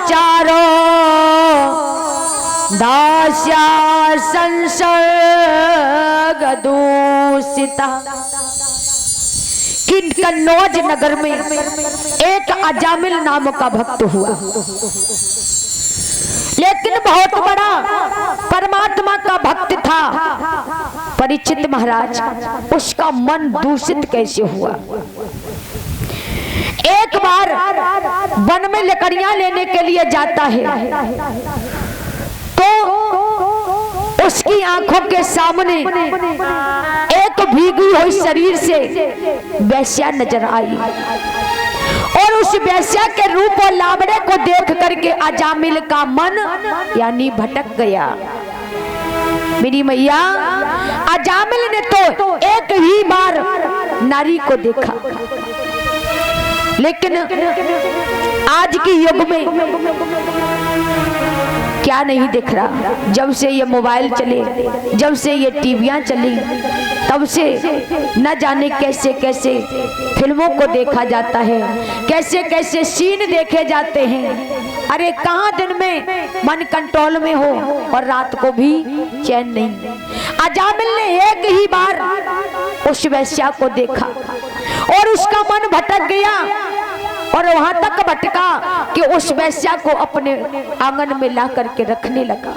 चारो दास्या संसर्ग दूषिता। कि कन्नौज नगर में एक अजामिल नाम का भक्त हुआ, लेकिन बहुत बड़ा परमात्मा का भक्त था। परीक्षित महाराज, उसका मन दूषित कैसे हुआ? एक बार वन में लकड़ियां लेने के लिए जाता है तो उसकी आंखों के सामने एक भीगी हुई शरीर से वेश्या नजर आई और उस वेश्या के रूप और लावड़े को देख करके अजामिल का मन यानी भटक गया। मेरी मैया, अजामिल ने तो एक ही बार नारी को देखा, लेकिन आज के युग में क्या नहीं दिख रहा। जब से ये मोबाइल चले, जब से ये टीवियां चली, तब से न जाने कैसे कैसे फिल्मों को देखा जाता है, कैसे कैसे सीन देखे जाते हैं। अरे कहाँ दिन में मन कंट्रोल में हो और रात को भी चैन नहीं। अजामिल ने एक ही बार उस वेश्या को देखा और उसका मन भटक गया और वहां तक भटका कि उस वेश्या को अपने आंगन में ला करके रखने लगा।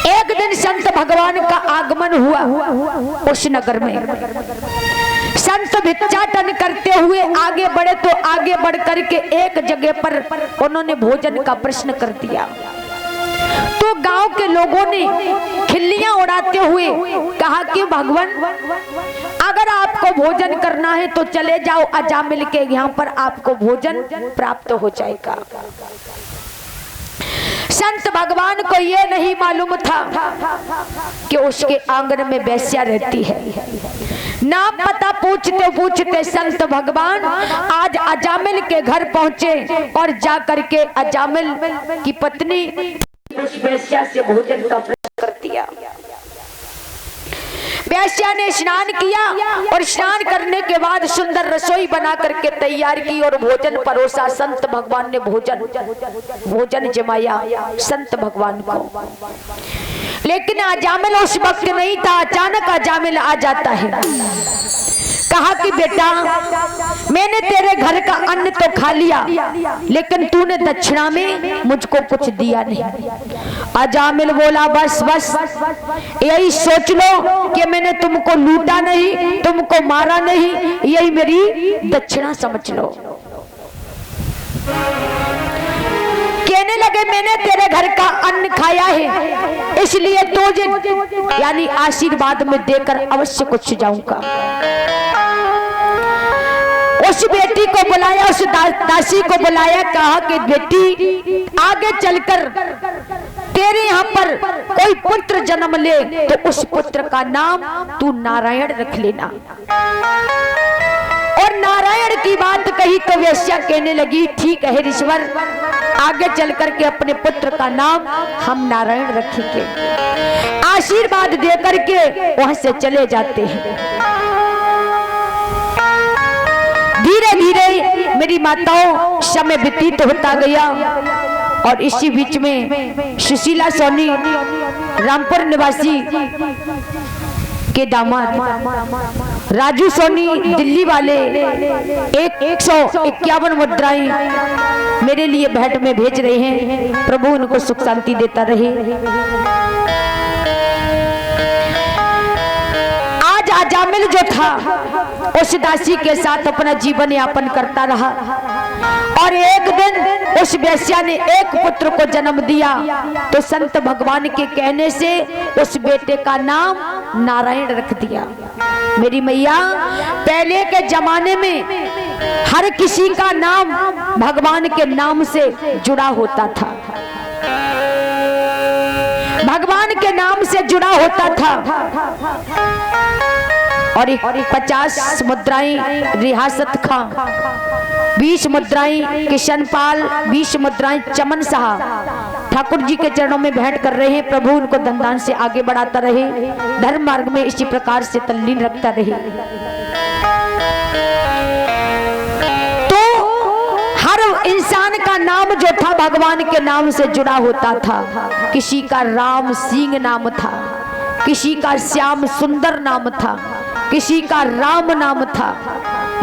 एक दिन संत भगवान का आगमन हुआ उस नगर में। संत भिक्षाटन करते हुए आगे बढ़े तो आगे बढ़ करके एक जगह पर उन्होंने भोजन का प्रश्न कर दिया तो गांव के लोगों ने खिल्लियां उड़ाते हुए कहा कि भगवान, अगर आपको भोजन करना है तो चले जाओ अजामिल के यहाँ पर, आपको भोजन प्राप्त हो जाएगा। संत भगवान को ये नहीं मालूम था कि उसके आंगन में वेश्या रहती है। नाम पता पूछते पूछते संत भगवान आज अजामिल के घर पहुंचे और जा करके अजामिल की पत्नी उस वेश्या से भोजन का प्रश्न कर दिया। वेश्या ने स्नान किया और स्नान करने के बाद सुंदर रसोई बना करके तैयार की और भोजन परोसा। संत भगवान ने भोजन जमाया संत भगवान को, लेकिन अजामिल उस वक्त नहीं था। अचानक अजामिल आ जाता है, कहा कि बेटा, मैंने तेरे घर का अन्न तो खा लिया, लेकिन तूने दक्षिणा में मुझको कुछ दिया नहीं। अजामिल बोला, बस बस यही सोच लो कि मैंने तुमको लूटा नहीं, तुमको मारा नहीं, यही मेरी दक्षिणा समझ लो। कहने लगे, मैंने तेरे घर का अन्न खाया है, इसलिए तुझे यानी आशीर्वाद में देकर अवश्य कुछ जाऊंगा। उस बेटी को बुलाया, उस दासी को बुलाया, कहा कि बेटी, आगे चलकर तेरे यहाँ पर कोई पुत्र जन्म ले तो उस पुत्र का नाम तू नारायण रख लेना। और नारायण की बात कही तो वेश्या कहने लगी, ठीक है ईश्वर, आगे चल करके अपने पुत्र का नाम हम नारायण रखेंगे। आशीर्वाद दे करके वहां से चले जाते हैं। धीरे धीरे मेरी माताओं समय व्यतीत होता गया और इसी बीच में सुशीला सोनी रामपुर निवासी के दामाद राजू सोनी दिल्ली वाले 151 मुद्राएं मेरे लिए भेंट में भेज रहे हैं। प्रभु उनको सुख शांति देता रहे। आज अजामिल जो था उस दासी के साथ अपना जीवन यापन करता रहा और एक दिन उस वेश्या ने एक पुत्र को जन्म दिया तो संत भगवान के कहने से उस बेटे का नाम नारायण रख दिया। मेरी मैया, पहले के जमाने में हर किसी का नाम भगवान के नाम से जुड़ा होता था, भगवान के नाम से जुड़ा होता था। और 50 मुद्राएं रियासत खां, 20 मुद्राएं किशनपाल, 20 मुद्राएं चमन साहब ठाकुर जी के चरणों में भेंट कर रहे हैं। प्रभु उनको धनदान से आगे बढ़ाता रहे, धर्म मार्ग में इसी प्रकार से तल्लीन रखता रहे। तो हर इंसान का नाम जो था भगवान के नाम से जुड़ा होता था। किसी का राम सिंह नाम था, किसी का श्याम सुंदर नाम था, किसी का राम नाम था।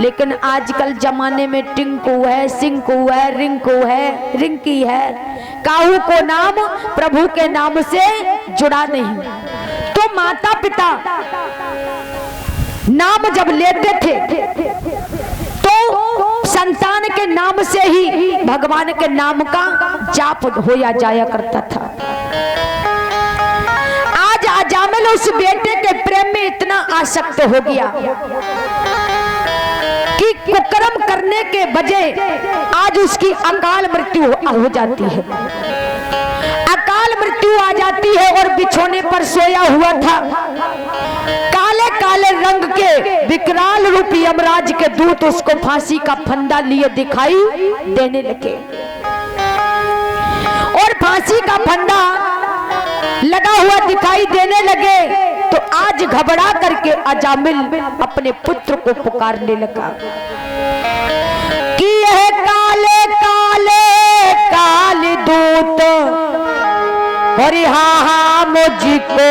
लेकिन आजकल जमाने में टिंकू है, सिंकू है, रिंकू है, रिंकी है, काहू को नाम प्रभु के नाम से जुड़ा नहीं। तो माता पिता नाम जब लेते थे तो संतान के नाम से ही भगवान के नाम का जाप होया जाया करता था। आज अजामिल उस बेटे के प्रेम में इतना आसक्त हो गया कि कुकर्म करने के बजाय आज उसकी अकाल मृत्यु हो जाती है। अकाल मृत्यु आ जाती है और बिछोने पर सोया हुआ था। काले काले रंग के विकराल रूपी यमराज के दूत उसको फांसी का फंदा लिए दिखाई देने लगे और फांसी का फंदा लगा हुआ दिखाई देने लगे। तो आज घबरा करके अजामिल अपने पुत्र को पुकारने लगा कि यह काले काले काले दूत और हाँ मुझको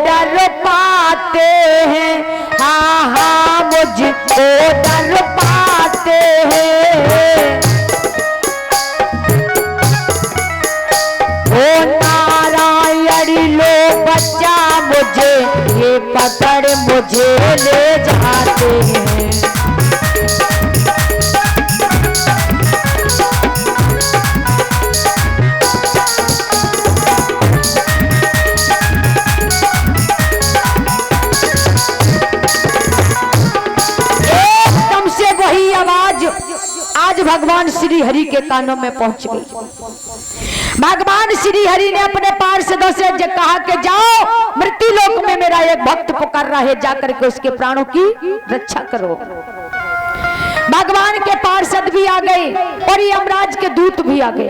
डर पाते हैं, हाँ मुझको डर पाते हैं। ओ नारायण लो बच्चा मुझे, ये पकड़ मुझे ले जाते हैं। एकदम से वही आवाज आज भगवान श्री हरि के कानों में पहुंच गई। भगवान श्री हरि ने अपने पार्षदों से कहा कि जाओ मृत्यु लोक में मेरा एक भक्त पुकार रहा है, जाकर के उसके प्राणों की रक्षा करो। भगवान के पार्षद भी आ गए और यमराज के दूत भी आ गए।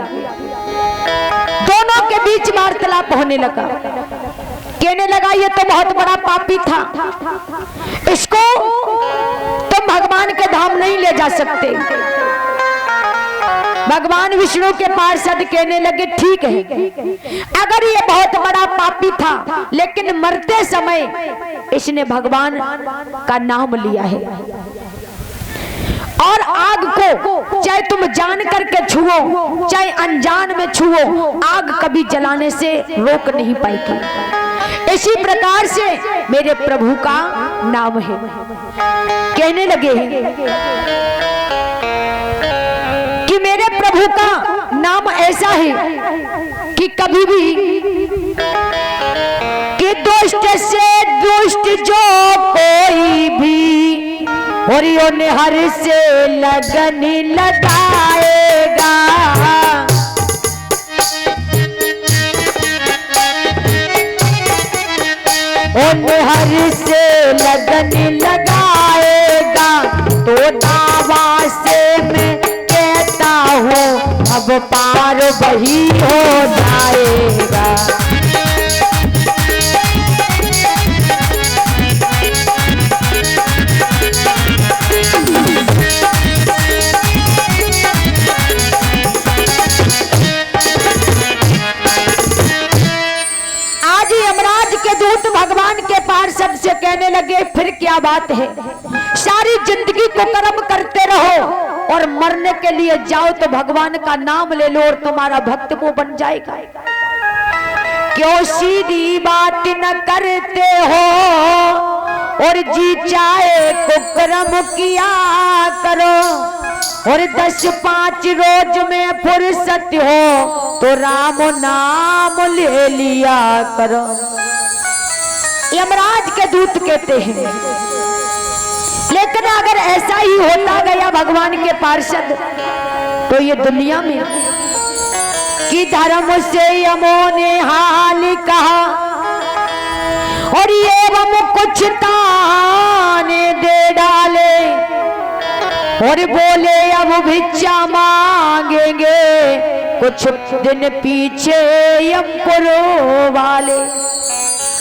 दोनों के बीच वार्तालाप होने लगा। कहने लगा ये तो बहुत बड़ा पापी था, इसको तुम भगवान के धाम नहीं ले जा सकते। भगवान विष्णु के पार्षद कहने लगे ठीक है, अगर ये बहुत बड़ा पापी था लेकिन मरते समय इसने भगवान का नाम लिया है और आग को चाहे तुम जान करके छुओ चाहे अनजान में छुओ, आग कभी जलाने से रोक नहीं पाएगी। इसी प्रकार से मेरे प्रभु का नाम है। कहने लगे कि मेरे प्रभु का नाम ऐसा है कि कभी भी कि दुष्ट से दुष्ट जो कोई भी और हर से लगन लगाएगा, हर से लगन लगाएगा। तो दावा से मैं कहता हूँ अब पार वही हो जाएगा। भगवान के पार्षद से कहने लगे फिर क्या बात है, सारी जिंदगी को कर्म करते रहो और मरने के लिए जाओ तो भगवान का नाम ले लो और तुम्हारा भक्त वो बन जाएगा। क्यों सीधी बात न करते हो और जी चाहे को कर्म किया करो और 10-5 रोज में फुर्सत हो तो राम नाम ले लिया करो। यमराज के दूत कहते हैं लेकिन अगर ऐसा ही होता गया भगवान के पार्षद तो ये दुनिया में कि धर्म से यमों ने हाल कहा और ये वम कुछ ताने दे डाले और बोले अब भिक्षा मांगेंगे कुछ दिन पीछे यमपुरों वाले।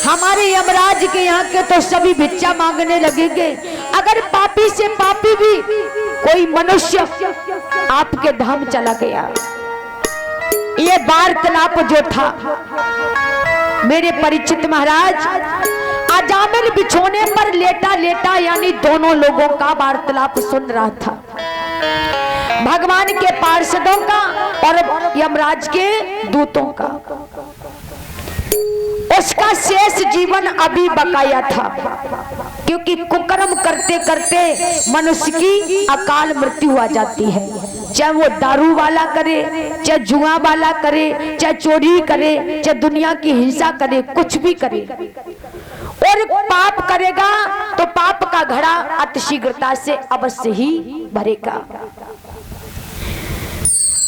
हमारे यमराज के यहाँ के तो सभी भिक्षा मांगने लगेंगे। अगर पापी से पापी भी कोई मनुष्य आपके धाम चला गया ये वार्तालाप जो था मेरे परिचित महाराज, अजामिल बिछोने पर लेटा लेटा यानी दोनों लोगों का वार्तालाप सुन रहा था, भगवान के पार्षदों का और यमराज के दूतों का। उसका शेष जीवन अभी बकाया था, क्योंकि कुकर्म करते करते मनुष्य की अकाल मृत्यु आ जाती है। चाहे वो दारू वाला करे, चाहे जुआ वाला करे, चाहे चोरी करे, चाहे दुनिया की हिंसा करे, कुछ भी करे, और पाप करेगा तो पाप का घड़ा अतिशीघ्रता से अवश्य ही भरेगा।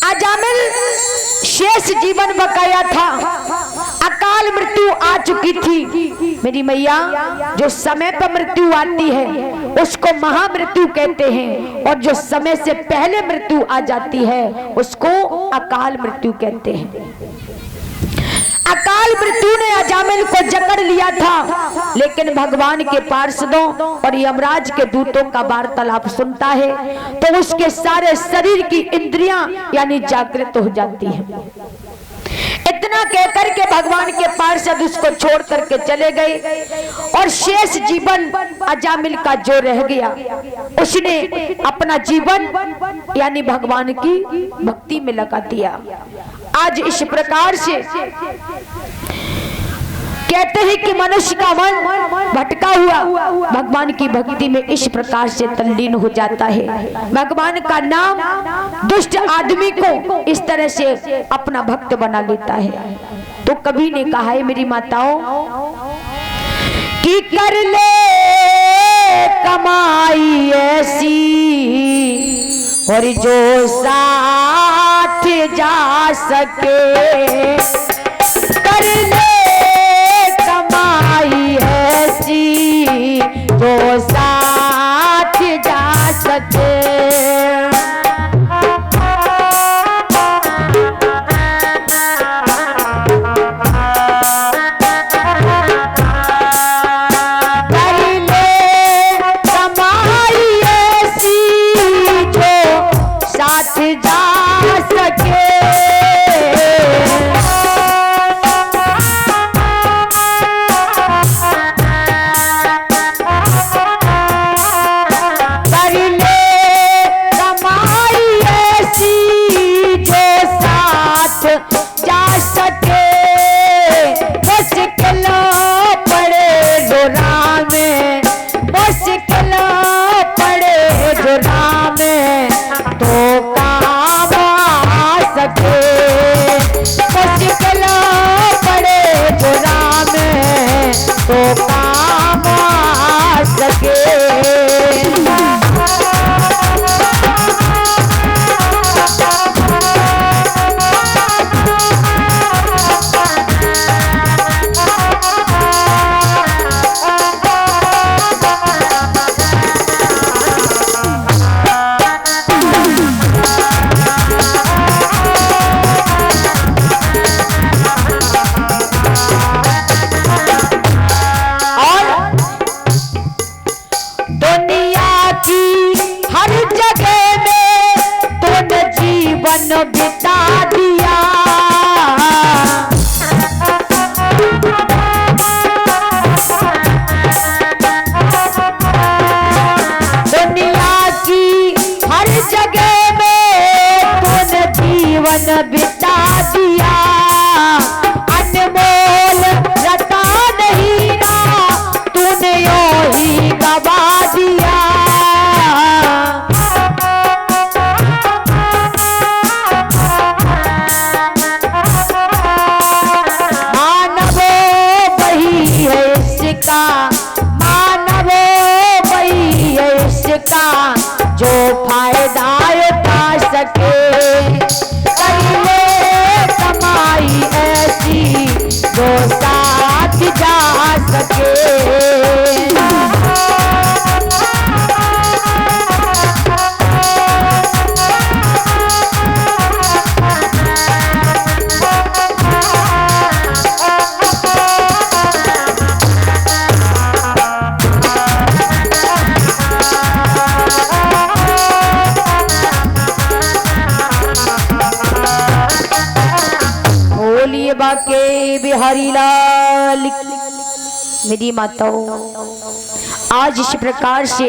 अजामिल शेष जीवन बकाया था, अकाल मृत्यु आ चुकी थी। मेरी मैया, जो समय पर मृत्यु आती है उसको महामृत्यु कहते हैं, और जो समय से पहले मृत्यु आ जाती है उसको अकाल मृत्यु कहते हैं। अकाल मृत्यु ने अजामिल को जकड़ लिया था, लेकिन भगवान के पार्षदों और यमराज के दूतों का वार्तालाप सुनता है तो उसके सारे शरीर की इंद्रियां यानी जागृत हो जाती हैं। इतना कहकर के भगवान के पार्षद उसको छोड़ करके चले गए, और शेष जीवन अजामिल का जो रह गया उसने अपना जीवन यानी भगवान की भक्ति में लगा दिया। आज इस प्रकार से कहते हैं कि मनुष्य का मन भटका हुआ भगवान की भक्ति में इस प्रकार से तल्लीन हो जाता है। भगवान का नाम दुष्ट आदमी को इस तरह से अपना भक्त बना लेता है। तो कभी ने कहा है मेरी माताओं कि कर ले कमाई ऐसी और जो साथ जा सके, कर ले कमाई ऐसी जो साथ जा सके। बाके बिहारी लाल। मेरी माताओं, आज इस प्रकार से